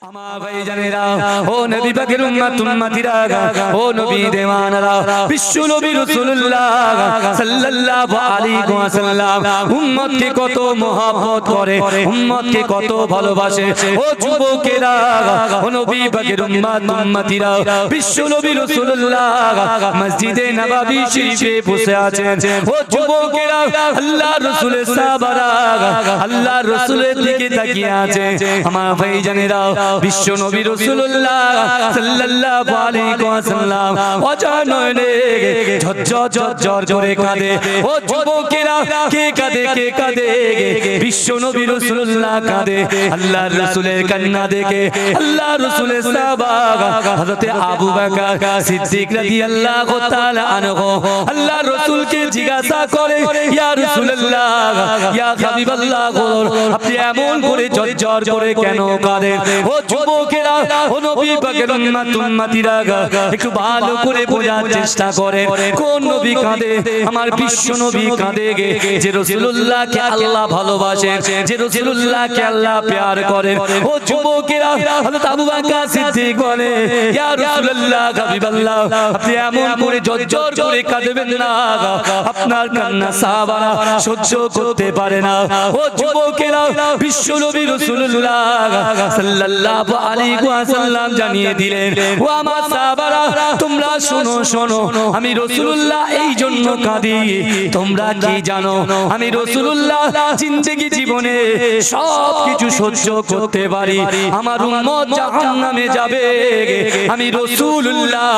আমার ভাইজানেরা, ও নবী পাকের উম্মত উম্মতিরা, ও নবী দেওয়ানারা, বিশ্ব নবী রাসূলুল্লাহ সাল্লাল্লাহু আলাইহি ওয়াসাল্লাম উম্মতকে কত মহব্বত করে, উম্মতকে কত ভালোবাসে। ও যুবকেরা, ও নবী পাকের উম্মত উম্মতিরা, বিশ্ব নবী রাসূলুল্লাহ মসজিদে নববী শরীফে বসে আছেন। ও যুবকেরা, আল্লাহর রাসূলের সাহাবারা আল্লাহর রাসূলের দিকে তাকিয়ে আছে। আমার ভাইজানেরা, বিশ্ব নবী রাসূলুল্লাহ সাল্লাল্লাহু আলাইহি ওয়াসাল্লাম অজাননে ঝরঝর ঝরঝর করে কাঁদে। ও যুবকেরা, কে কাঁদে কে কাঁদে? বিশ্ব নবী রাসূলুল্লাহ কাঁদে। আল্লাহর রাসূলের কান্না দেখে আল্লাহর রাসূলের সাহাবা হযরত আবু বকর সিদ্দিক রাদিয়াল্লাহু তাআলা আনহু আল্লাহর রাসূলকে জিজ্ঞাসা করে, ইয়া রাসূলুল্লাহ, ইয়া হাবিবাল্লাহ, আপনি এমন করে ঝরঝর করে কেন কাঁদেন? ও যুবকেরা, ও নবী পাকের উম্মত উম্মতিরা, একটু ভালো করে বোঝার চেষ্টা করেন কোন নবী কাঁদে? আমার বিশ্ব নবী কাঁদে যে রাসূলুল্লাহকে আল্লাহ ভালোবাসেন, যে রাসূলুল্লাহকে আল্লাহ প্যার করেন। ও যুবকেরা, হযরত আবু বকর সিদ্দিক বলে, ইয়া রাসূলুল্লাহ, হাবিবাল্লাহ, আপনি এমন করে ঝরঝর করে কাঁদবেন না, আপনার কান্না সাহাবারা সহ্য করতে পারে না। ও যুবকেরা, বিশ্ব নবী রাসূলুল্লাহ সাল্লাল্লাহু আলাইহি ওয়াসাল্লাম জানিয়ে দিলেন, ও আমার সাহাবারা, তোমরা শোনো শোনো, আমি রাসূলুল্লাহ এই জন্য কাঁদি, তোমরা কি জানো? আমি রাসূলুল্লাহ জিন্দেগি জীবনে সব কিছু সহ্য করতে পারি, আমার উম্মত জাহান্নামে যাবে, আমি রাসূলুল্লাহ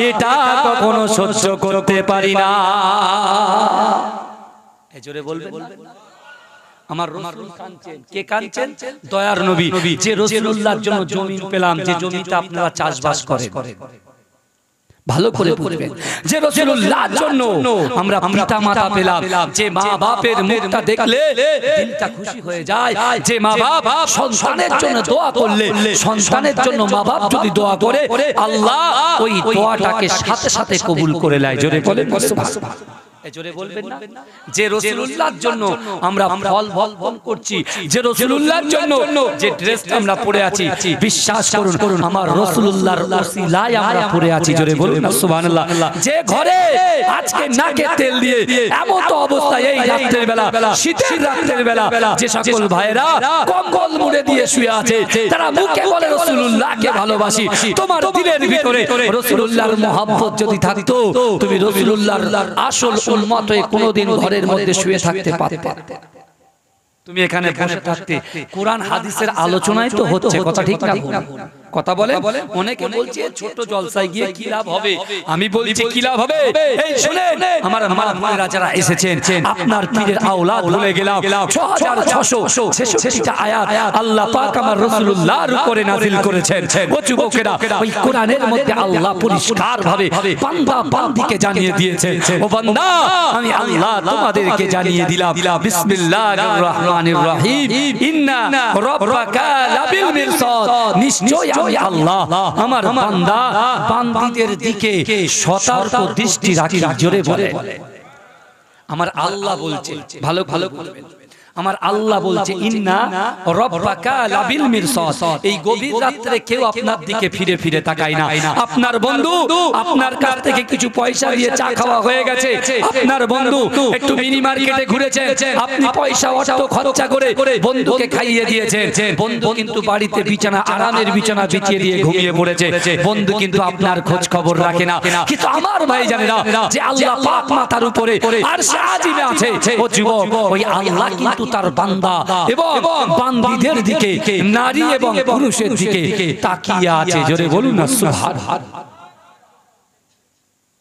এটা কখনো সহ্য করতে পারি না। এই জোরে বলবেন। আমার রাসূল কাঁদছেন। কে কাঁদছেন? দয়ার নবী, যে রাসূলুল্লাহর জন্য জমিন পেলাম, যে জমিতে আপনারা চাষবাস করেন। ভালো করে বুঝবেন, যে রাসূলুল্লাহর জন্য আমরা পিতা মাতা পেলাম, যে মা বাপের মুখটা দেখলে দিলটা খুশি হয়ে যায়, যে মা বাপ সন্তানের জন্য দোয়া করলে, সন্তানের জন্য মা বাপ যদি দোয়া করে, আল্লাহ ওই দোয়াটাকে সাথে সাথে কবুল করে নেয়। জোরে বলেন সুবহানাল্লাহ। জোরে বলবেন না? যে রাসূলুল্লাহর জন্য আমরা ফল ফল করছি, যে রাসূলুল্লাহর জন্য যে ড্রেসটা আমরা পরে আছি, বিশ্বাস করুন আমার রাসূলুল্লাহর ওসিলায় আমরা পরে আছি। জোরে বলুন সুবহানাল্লাহ। যে ঘরে আজকে নাকে তেল দিয়ে এমন তো অবস্থা, এই রাতের বেলা, শীতের রাতের বেলা, যে সকল ভাইরা কম্বল মুড়ে দিয়ে শুয়ে আছে, তারা মুখে বলে রাসূলুল্লাহকে ভালোবাসি, তোমার দিলের ভিতরে রাসূলুল্লাহর মহব্বত যদি থাকতো, তুমি রাসূলুল্লাহর আসল উম্মত হয়ে কোনদিন ঘরের মধ্যে শুয়ে থাকতে পারতে? তুমি এখানে বসে থাকতে কোরআন হাদিসের আলোচনায় তো হচ্ছে, কথা ঠিক না? কথা বলে অনেকে বলছে ছোট জলসায় গিয়ে কি লাভ হবে, আমি বলছি কি লাভ হবে। এই শুনেন, আমার ভাইরা যারা এসেছেন, আপনার পীরের আওলাদ বলে গেলাম 6666টা আয়াত আল্লাহ পাক আমার রাসূলুল্লাহর উপরে নাযিল করেছেন। ও যুবকেরা, ওই কোরআনের মধ্যে আল্লাহ পরিষ্কার ভাবে বান্দা বান্দিকে জানিয়ে দিয়েছেন, ও বান্দা, আমি আল্লাহ তোমাদেরকে জানিয়ে দিলাম, বিসমিল্লাহির রহমানির রহিম, ইন্না রাব্বাকা লাবিল মিরসাদ, নিশ্চয় আমি আল্লাহ আমার বান্দা বান্দীদের দিকে সতর্ক দৃষ্টি রাখি। জোরে বলে আমার আল্লাহ বলছে, ভালো ভালো বলবেন, আমার আল্লাহ বলছে, ইন্না রাব্বাকা লাবিল মিরসাদ, এই গভীর রাতে কেউ আপনার দিকে ফিরে ফিরে তাকায় না। আপনার বন্ধু আপনার কাছ থেকে কিছু পয়সা দিয়ে চা খাওয়া হয়ে গেছে, আপনার বন্ধু একটু মিনি মার্কেটে ঘুরেছে, আপনি পয়সা অর্থ খরচা করে বন্ধুকে খাইয়ে দিয়েছেন, বন্ধু কিন্তু বাড়িতে বিছানা, আরামের বিছানা বিছিয়ে দিয়ে ঘুমিয়ে পড়েছে, বন্ধু কিন্তু আপনার খোঁজ খবর রাখে না। কিন্তু আমার ভাইজানেরা, যে আল্লাহ পাক মাথার উপরে আরশে আজিমে আছে, ও যুবক, ওই আল্লাহ কিন্তু তার বান্দা এবং বান্দীদের দিকে, নারী এবং পুরুষের দিকে তাকিয়ে আছে। জোরে বলুন না সুবহানাল্লাহ।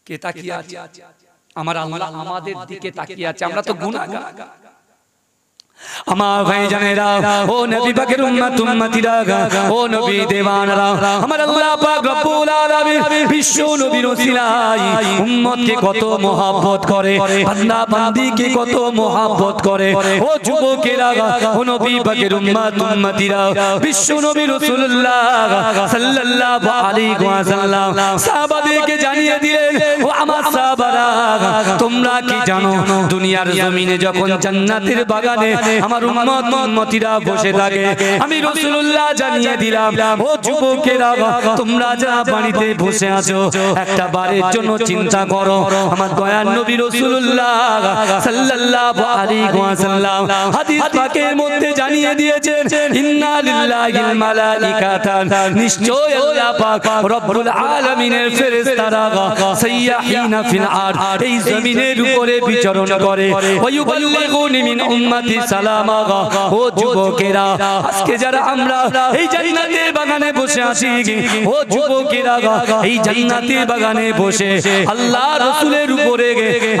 কে তাকিয়ে আছে? আমার আল্লাহ আমাদের দিকে তাকিয়ে আছে। আমরা তো গুনাহগার। আমার ভাইজানেরা, ও নবী পাকের উম্মত উম্মতিরা, ও নবী দেওয়ানারা, আমার আল্লাহ পাক রব্বুল আলামিন বিশ্ব নবীর ওসিলায় উম্মতকে কত মহব্বত করে, বান্দা বান্দীকে কত মহব্বত করে। ও যুবকেরা, ও নবী পাকের উম্মত উম্মতিরা, বিশ্ব নবী রাসূলুল্লাহ সাল্লাল্লাহু আলাইহি ওয়াসাল্লাম সাহাবাদেরকে জানিয়ে দিলেন, ও আমার সাহাবারা, তোমরা কি জানো দুনিয়ার জমিনে যখন জান্নাতের বাগানে আমার উম্মত উম্মতিরা বসে থাকে আমি রাসূলুল্লাহ জানিয়ে দিলাম ও যুবকেরা তোমরা যারা বাড়িতে বসে আছো একটা বারের জন্য চিন্তা করো আমার দয়ার নবী রাসূলুল্লাহ সাল্লাল্লাহু আলাইহি ওয়াসাল্লাম হাদিস পাকের মধ্যে জানিয়ে দিয়েছেন ইন্না লিল্লাহি ওয়াল মালাইকাতান নিশ্চয় আল্লাহ পাক রব্বুল আলামিনের ফেরেশতারা সাইয়্যাহিনা ফিল আরদ এই জমিনের উপরে বিচরণ করে ওয়ায়ুবাল্লিগুনি মিন উম্মতি সালামা ও যুবকেরা আজকে যারা আমরা এই জান্নাতের বাগানে বসে আছি ও যুবকেরা এই জান্নাতের বাগানে বসে আল্লাহ রাসূলের উপরে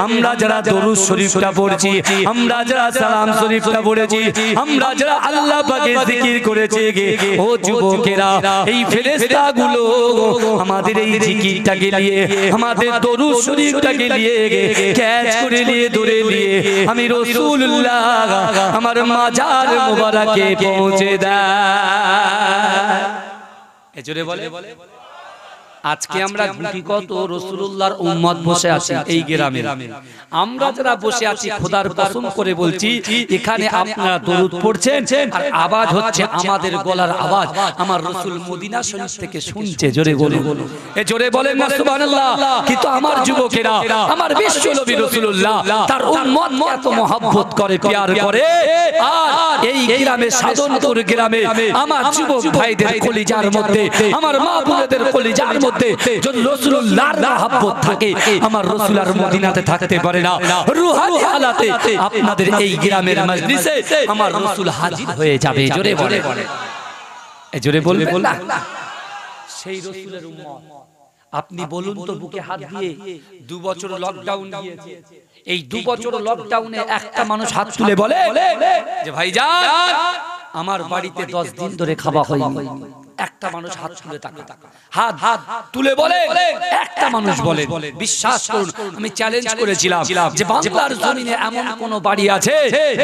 আমরা যারা দরুদ শরীফটা পড়ছি আমরা যারা সালাম শরীফটা পড়েছি আমরা যারা আল্লাহ পাকের জিকির করেছি ও যুবকেরা এই ফেরেশতাগুলো আমাদের এই জিকিরটাকে নিয়ে আমাদের দরুদ শরীফটাকে নিয়ে ক্যাচ করে নিয়ে ধরে নিয়ে আমি রাসূলুল্লাহ আমার মাজার মুবারকে পৌঁছে দেয় এজোরে বলে আজকে আমরা গুটি কত রাসূলুল্লাহর উম্মত বসে আছি এই গ্রামে আমরা যারা বসে আছি খোদার কসম করে বলছি এখানে আপনারা দরুদ পড়ছেন আর আওয়াজ হচ্ছে আমাদের গলার আওয়াজ আমার রাসূল মদিনা শরীফ থেকে শুনছে জোরে বলে এ জোরে বলেন না সুবহানাল্লাহ কিন্তু আমার যুবকেরা আমার বিশ্ব নবী রাসূলুল্লাহ তার উম্মত এত মহব্বত করে প্যার করে আর এই গ্রামে সাধনপুর গ্রামে আমার যুবক ভাইদের কলিজার মধ্যে আমার মা বোনদের কলিজার মধ্যে যদি রাসূলুল্লাহর মহব্বত থাকে আমার রাসূল আর মদিনাতে থাকতে পারে না রূহানি হালাতে আপনাদের এই গ্রামের মজলিসে আমার রাসূল হাজির হয়ে যাবে জোরে বলে এই জোরে বলবেন না সেই রাসূলের উম্মত আপনি বলুন তো বুকে হাত দিয়ে 2 বছর লকডাউন দিয়েছে এই 2 বছর লকডাউনে একটা মানুষ হাত তুলে বলে যে ভাইজান আমার বাড়িতে 10 দিন ধরে খাওয়া হয়নি একটা মানুষ হাত তুলে হাত তুলে বলে একটা মানুষ বলে বিশ্বাস করুন আমি চ্যালেঞ্জ করেছিলাম যে বাংলার জমিনে এমন কোন বাড়ি আছে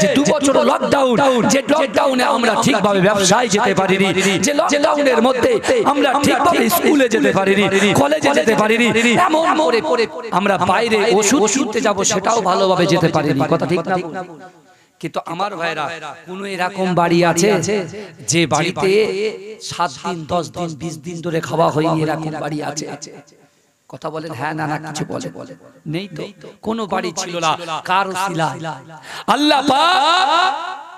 যে 2 বছর লকডাউন যে লকডাউনে আমরা ঠিকভাবে ব্যবসায় যেতে পারিনি যে লকডাউনের মধ্যে আমরা ঠিকভাবে স্কুলে যেতে পারিনি কলেজে যেতে পারিনি এমন করে আমরা বাইরে ওষুধ কিনতে যাব সেটাও ভালোভাবে যেতে পারিনি কথা ঠিক না কিন্তু আমার ভাইরা কোন এরকম বাড়ি আছে যে বাড়িতে 7 দিন 10 দিন 20 দিন ধরে খাওয়া হয়নি এরকম বাড়ি আছে কথা বলেন হ্যাঁ না কিছু বলে নেই তো কোন বাড়ি ছিল না কার উসিলা আল্লাহ পাক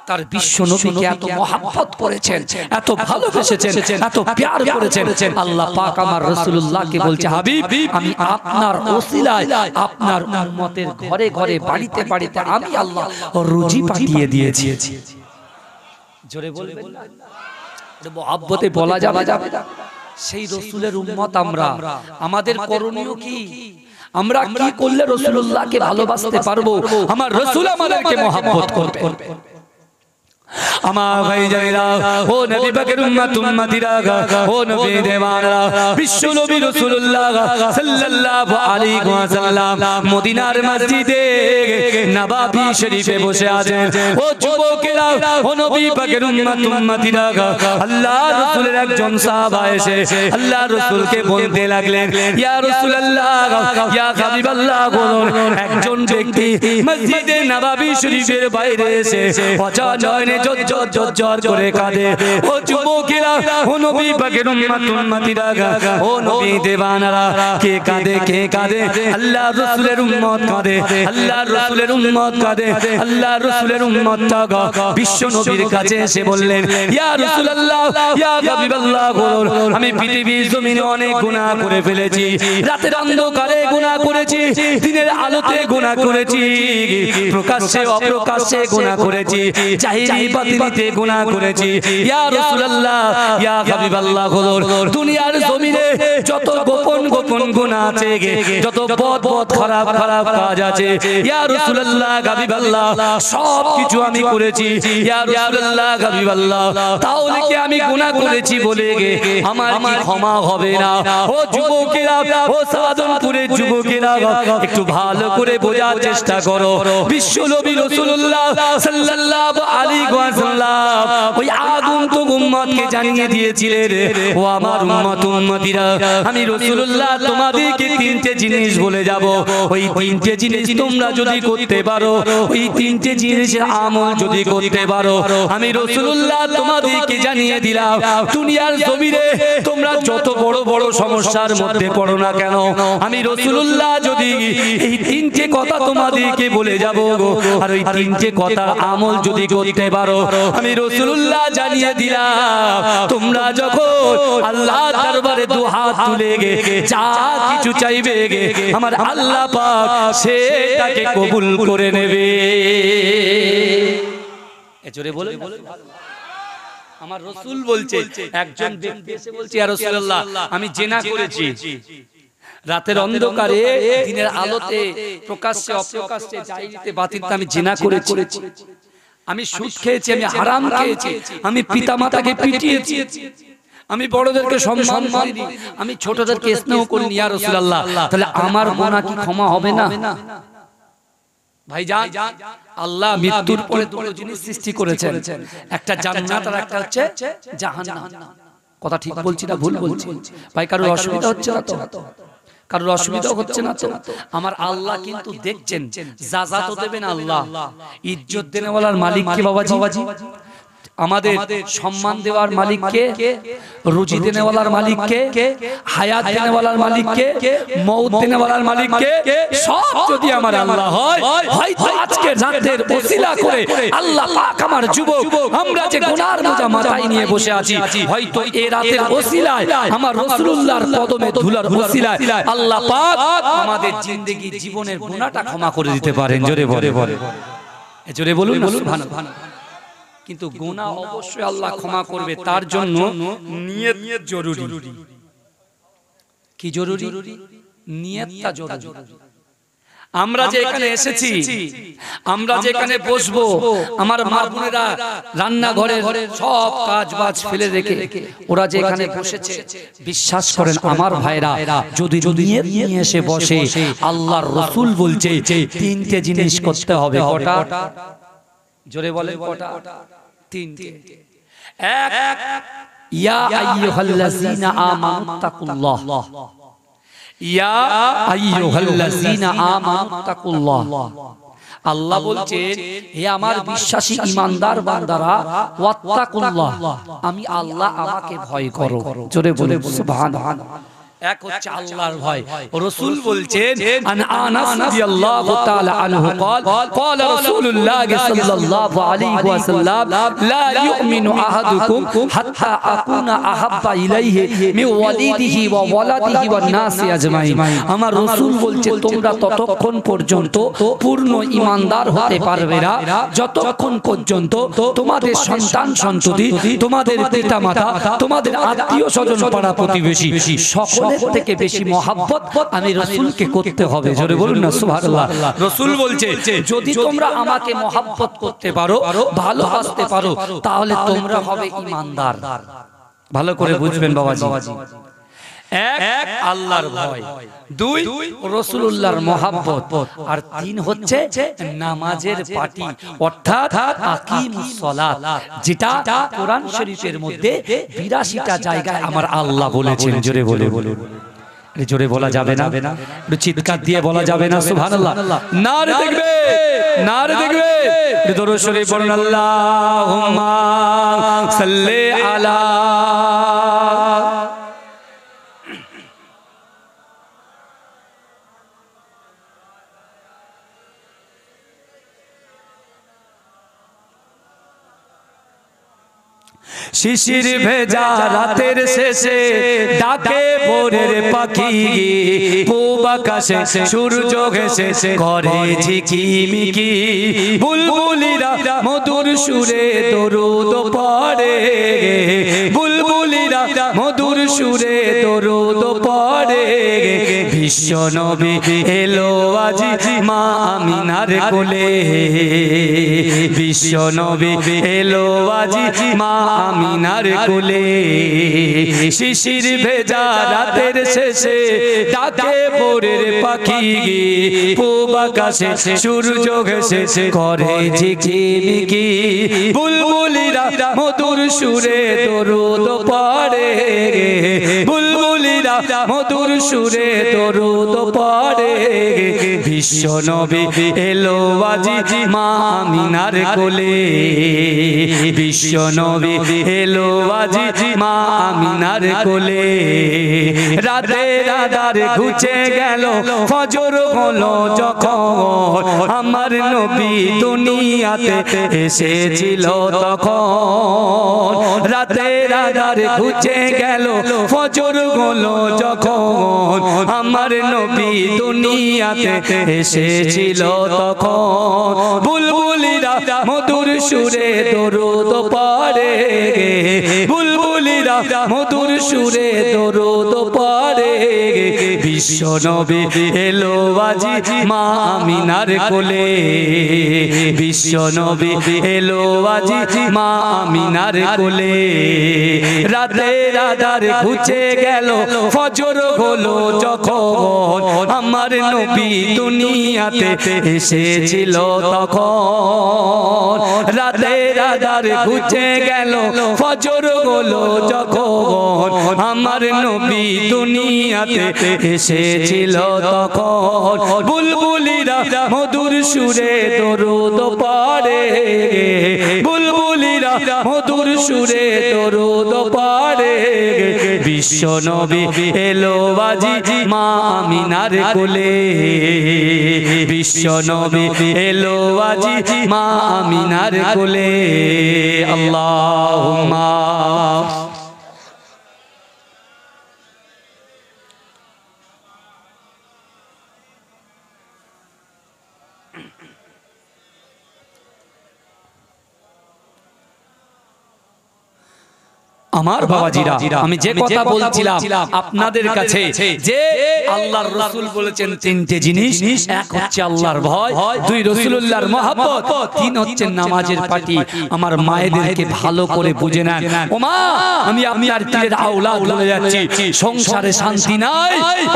তার বিশ্ব নবীকে এত মহব্বত করেছেন এত ভালোবেসেছেন এত প্যার করেছেন আল্লাহ পাক আমার রাসূলুল্লাহকে বলছে হাবিব আমি আপনার ওসিলায় আপনার উম্মতের ঘরে ঘরে বাড়িতে বাড়িতে আমি আল্লাহ রুজি পাঠিয়ে দিয়েছি জোরে বলবেন না এটা মহব্বতে বলা যাবে না সেই রাসূলের উম্মত আমরা আমাদের করণীয় কি আমরা কি করলে রাসূলুল্লাহকে ভালোবাসতে পারবো আমার রাসূল আমাদেরকে মহব্বত করবে আমার ভাই জানেরা ও নবী পাকের উম্মত উম্মতিরা ও নবী দেওয়ানরা বিশ্ব নবী রাসূলুল্লাহ সাল্লাল্লাহু আলাইহি ওয়াসাল্লাম মদিনার মসজিদে নববী শরীফে বসে আছেন ও যুবকেরা ও নবী পাকের উম্মত উম্মতিরা আল্লাহর রাসূলের একজন সাহাবা এসে আল্লাহর রাসূলকে বলতে লাগলেন ইয়া রাসূলুল্লাহ ইয়া হাবিবাল্লাহ বলুন একজন ব্যক্তি মসজিদে নববী শরীফের বাইরে এসে অজানয় জোর করে কাঁদে ও যুবকেরা ও নবী পাকের উম্মত উম্মতিরা ও নবী দেওয়ানরা কে কাঁদে আল্লাহর রাসূলের উম্মত কাঁদে আল্লাহর রাসূলের উম্মত কাঁদে আল্লাহর রাসূলের উম্মতটা বিশ্ব নবীর কাছে এসে বললেন ইয়া রাসূলুল্লাহ ইয়া হাবিবাল্লাহ বলুন আমি পৃথিবীর জমিনে অনেক গুনাহ করে ফেলেছি রাতের অন্ধকারে গুনাহ করেছি দিনের আলোতে গুনাহ করেছি প্রকাশ্যে অপ্রকাশ্যে গুনাহ করেছি জাহিরি বাতিনিতে গুনাহ করেছি ইয়া রাসূলুল্লাহ ইয়া হাবিবাল্লাহ বলুন দুনিয়ার জমিনে যত গোপন গুনাহ আছে যত বদ খারাপ কাজ আছে ইয়া রাসূলুল্লাহ হাবিবাল্লাহ সব কিছু আমি করেছি ইয়া রাসূলুল্লাহ হাবিবাল্লাহ তাহলে কি আমি গুনাহ করেছি বলে আমার কি ক্ষমা হবে না ও যুবকেরা ও সাধনপুরের যুবকেরা একটু ভালো করে বোঝার চেষ্টা করো বিশ্ব নবী রাসূলুল্লাহ সাল্লাল্লাহু আলাইহি ওয়াসাল্লাম সাল্লাম ওই আগন্তুক উম্মতকে জানিয়ে দিয়েছিলেন, ও আমার উম্মত উম্মতিরা, আমি রাসূলুল্লাহ তোমাদেরকে তিনটে জিনিস বলে যাব। ওই তিনটে জিনিস তোমরা যদি করতে পারো, ওই তিনটে জিনিসের আমল যদি করতে পারো, আমি রাসূলুল্লাহ তোমাদেরকে জানিয়ে দিলাম, দুনিয়ার জমিনে তোমরা যত বড় বড় সমস্যার মধ্যে পড়ো না কেন, আমি রাসূলুল্লাহ যদি এই তিনটে কথা তোমাদেরকে বলে যাব গো, আর ওই তিনটে কথার আমল যদি করতে পারো, আমি রাসূলুল্লাহ জানিয়ে দিলাম, তোমরা যখন আল্লাহর দরবারে দু হাত তুলে যা কিছু চাইবে আমার আল্লাহ পাক সেটাকে কবুল করে নেবে। জোরে বলে আমার রাসূল বলছে, একজন ব্যক্তি এসে বলছে, ইয়া রাসূলুল্লাহ আমি জিনা করেছি, রাতের অন্ধকারে দিনের আলোতে প্রকাশ্যে অপ্রকাশ্যে জাহিলিতে বাতিতে আমি জিনা করেছি, আমি সুদ খেয়েছি, আমি হারাম খেয়েছি, আমি পিতামাতাকে পিটিয়েছি, আমি বড়দেরকে সম্মান করিনি, আমি ছোটদেরকে স্নেহ করিনি, ইয়া রাসূলুল্লাহ তাহলে আমার গুনাহ কি ক্ষমা হবে না? ভাইজান, আল্লাহ মৃত্যুর পরে দুটো জিনিস সৃষ্টি করেছেন, একটা জান্নাত আর একটা হচ্ছে জাহান্নাম। কথা ঠিক বলছি না ভুল বলছি? ভাই কারোর অসুবিধা হচ্ছে না তো? কারোর অসুবিধা হচ্ছে না তো? আমার আল্লাহ কিন্তু দেখছেন, যাজা তো দেবেন আল্লাহ। ইজ্জত দেনেওয়ালার মালিক কে বাবাজি? আমাদের সম্মান দেওয়ার মালিক কে? রুজি দেনেওয়ালার মালিক কে? হায়াত দেনেওয়ালার মালিক কে? মওত দেনেওয়ালার মালিক কে? সব যদি আমার আল্লাহ হয়, হয়তো আজকে রাতের ওসিলা করে আল্লাহ পাক আমার যুবক আমরা যে গুনার বোঝা মাথায় নিয়ে বসে আছি, হয়তো এই রাতের ওসিলায় আমার রাসূলুল্লাহর কদমে ধুলার ওসিলায় আল্লাহ পাক আমাদের জিন্দেগি জীবনের গুনাহটা ক্ষমা করে দিতে পারেন। জোরে বলে, জোরে বলুন না সুবহানাল্লাহ। কিন্তু গুনাহ অবশ্যই আল্লাহ ক্ষমা করবে, তার জন্য নিয়ত জরুরি। কি জরুরি? নিয়তটা জরুরি। আমরা যে এখানে এসেছি, আমরা যে এখানে বসবো, আমার মা বোনেরা রান্নাঘরের সব কাজ বাজ ফেলে রেখে ওরা যে এখানে বসেছে, বিশ্বাস করেন আমার ভাইরা, যদি নিয়ত নিয়ে এসে বসে, আল্লাহর রাসূল বলছে তিনটে জিনিস করতে হবে। কটা? জোরে বলেন কটা? তিনটে। এক, ইয়া আইয়ুহাল্লাযীনা আমানুত্তাকুল্লাহ, ইয়া আইয়ুহাল্লাযীনা আমানুত্তাকুল্লাহ। আল্লাহ বলছেন, হে আমার বিশ্বাসী ঈমানদার বান্দারা, ওয়াত্তাকুল্লাহ, আমি আল্লাহ, আমাকে ভয় করো। জোরে বলে সুবহানাল্লাহ। এক হচ্ছে আল্লাহর ভয়। রাসূল বলছেন, আন আনাস রাদিয়াল্লাহু তাআলা আনহু قال رسول الله صلى الله عليه وسلم لا يؤمن احدكم حتى اكون احب اليه من والده وولده والناس اجمعين। আমার রাসূল বলছে, তোমরা ততক্ষণ পর্যন্ত পূর্ণ ঈমানদার হতে পারবে না যতক্ষণ পর্যন্ত তোমাদের সন্তান সন্ততি, তোমাদের পিতামাতা, তোমাদের আত্মীয় স্বজন, পাড়া প্রতিবেশী সকলের থেকে বেশি মহব্বত আমি রাসূলকে করতে হবে। জোরে বলুন না সুবহানাল্লাহ। রাসূল বলছে, যদি তোমরা আমাকে মহব্বত করতে পারো, ভালোবাসতে পারো, তাহলে তোমরা হবে ঈমানদার। ভালো করে বুঝবেন বাবাজি। এক, আল্লাহর ভয়। দুই, রাসূলুল্লাহর মহব্বত। আর তিন হচ্ছে নামাজের পাটি, অর্থাৎ আকিমুস সালাত, যেটা কোরআন শরীফের মধ্যে ৮২টা জায়গায় আমার আল্লাহ বলেছেন। জোরে বলে, জোরে বলা যাবে না? একটু চিৎকার দিয়ে বলা যাবে না সুবহানাল্লাহ? নারে দেখবে, নারে দেখবে। দরুদ শরীফ পড়ুন, আল্লাহুম্মা সাল্লি আলা। শিশির ভেজা রাতের শেষে ডাকে ভোরের পাখি, পূব আকাশে সূর্য ঘেঁষে করে ঝিকিমিকি, বুলবুলিরা মধুর সুরে দরুদ পড়ে, বুলবুলিরা মধুর সুরে দরুদ পড়ে, বিশ্ব নবী এলো আজি মা আমিনার কোলে বিশ্ব নবী এলো আজি মা আমিনার কোলে শিশির ভেজা রাতের শেষে ডাকে ভোরের পাখি পূব আকাশে সূর্য ঘেঁষে করে ঝিকিমিকি বুলবুলিরা মধুর সুরে দরুদ পড়ে বুলবুলিরা মধুর সুরে দরুদ পড়ে বিশ্ব নবী এলো আজি মা আমিনার কোলে বিশ্ব নবী এলো আজি মা আমিনার কোলে রাতের আঁধার ঘুচে গেল ফজর হলো যখন আমার নবী দুনিয়াতে এসেছিল তখন রাতের আঁধার ঘুচে গেল ফজর হলো যখন আমার নবী দুনিয়াতে এসেছিল তখন বুলবুলিরা মধুর সুরে দরুদ পড়ে বুলবুলিরা মধুর সুরে দরুদ পড়ে বিশ্ব নবী এলো আজি মা আমিনার কোলে বিশ্ব নবী এলো আজি মা আমিনার কোলে রাতের আঁধার ঘুচে গেল ফজর হলো যখন আমার নবী দুনিয়াতে এসেছিল তখন রাতের আঁধার ঘুচে গেল ফজর হলো যখন আমার নবী দুনিয়াতে এসেছিল তখন বুলবুলিরা মধুর সুরে দরুদ পড়ে বুলবুলিরা মধুর সুরে দরুদ পড়ে বিশ্ব নবী এলো আজি মা আমিনার কোলে বিশ্ব নবী এলো আজি মা আমিনার কোলে আল্লাহুম্মা আমার বাবাজিরা আমি যে কথা বলছিলাম আপনাদের কাছে যে আল্লাহর রাসূল বলেছেন তিনটে জিনিস এক হচ্ছে আল্লাহর ভয় দুই রাসূলুল্লাহর মহব্বত তিন হচ্ছে নামাজের পাটি আমার মায়েদেরকে ভালো করে বুঝে নেন ও মা আমি আপনার তীরের আওলাদ বলে যাচ্ছি সংসারে শান্তি নাই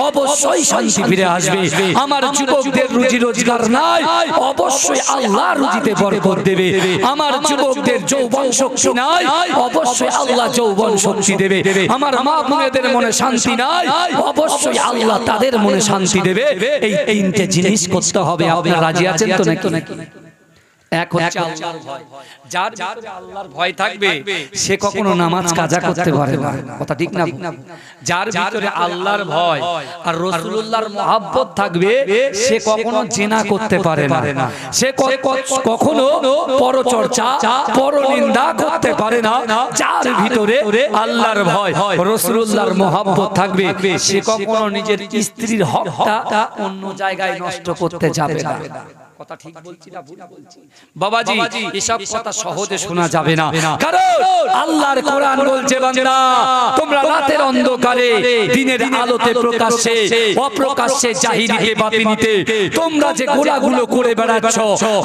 অবশ্যই শান্তি ফিরে আসবে আমার যুবকদের রুজি রোজগার নাই অবশ্যই আল্লাহ রুজিতে বরকত দেবে আমার যুবকদের যৌবন শক্তি নাই অবশ্যই আল্লাহ যৌবন শক্তি দেবে আমার মা বোনেদের মনে শান্তি নাই অবশ্যই আল্লাহ তাদের মনে শান্তি দেবে এই তিনটে জিনিস করতে হবে আপনারা রাজি আছেন তো নাকি এক হচ্ছে আল্লাহর ভয় যার ভিতরে আল্লাহর ভয় থাকবে সে কখনো নামাজ কাজা করতে পারে না কথা ঠিক না যার ভিতরে আল্লাহর ভয় আর রাসূলুল্লাহর মহব্বত থাকবে সে কখনো জিনা করতে পারে না সে কখনো পরচর্চা পরনিন্দা করতে পারে না যার ভিতরে আল্লাহর ভয় রাসূলুল্লাহর মহব্বত থাকবে সে কখনো নিজের স্ত্রীর হকটা অন্য জায়গায় নষ্ট করতে যাবে না কথা ঠিক বলছি না ভুল বলছি বাবাজি এসব কথা সহজে শোনা যাবে না কারণ আল্লাহর কোরআন বলছে বান্দা তোমরা রাতের অন্ধকারে দিনের আলোতে প্রকাশ্যে অপ্রকাশ্যে জাহিরিতে বাতিনিতে তোমরা যে গোলাগুলো করে বেড়াচ্ছ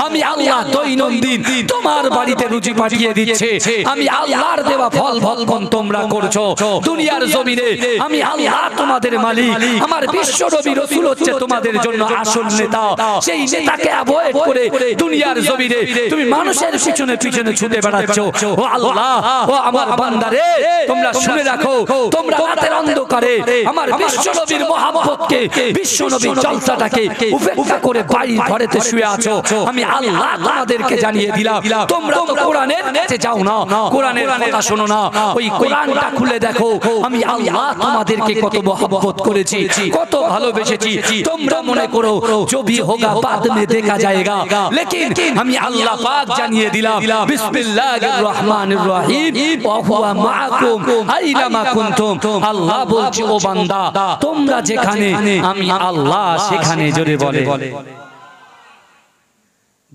আমি আল্লাহ দৈনন্দিন তোমার বাড়িতে রুজি পাঠিয়ে দিচ্ছে আমি আল্লাহর দেওয়া ফল ভক্ষণ তোমরা করছো দুনিয়ার জমিনে আমি আল্লাহ তোমাদের মালিক আমার বিশ্ব নবী রাসূল হচ্ছে তোমাদের জন্য আসল নেতা সেই নেতাকে অ্যাভয়েড করে দুনিয়ার জমিনে তুমি মানুষের পিছনে পিছনে ছুটে বেড়াচ্ছ ও আল্লাহ ও আমার বান্দারে তোমরা শুনে রাখো তোমরা রাতের অন্ধকারে আমার বিশ্ব নবীর মহব্বতকে বিশ্ব নবীর জলসাটাকে উপেক্ষা করে বাড়ির ঘরেতে শুয়ে আছো আমি আল্লাহ তোমাদেরকে জানিয়ে দিলাম তোমরা তো কোরআনের কাছে যাও না কোরআনের কথা শোনো না ওই কোরআনটা খুলে দেখো আমি আল্লাহ তোমাদেরকে কত মহব্বত করেছি কত ভালোবেসেছি তোমরা মনে করো जो भी होगा बाद में देखा जाएगा लेकिन हमें अल्लाह पाक जानिए दिला बिस्मिल्लाहिर रहमानिर रहीम वा हुवा माअकुम आइनामा कुंतुम अल्लाह बोलছে ও বান্দা তোমরা যেখানে আমি আল্লাহ সেখানে জোরে বলে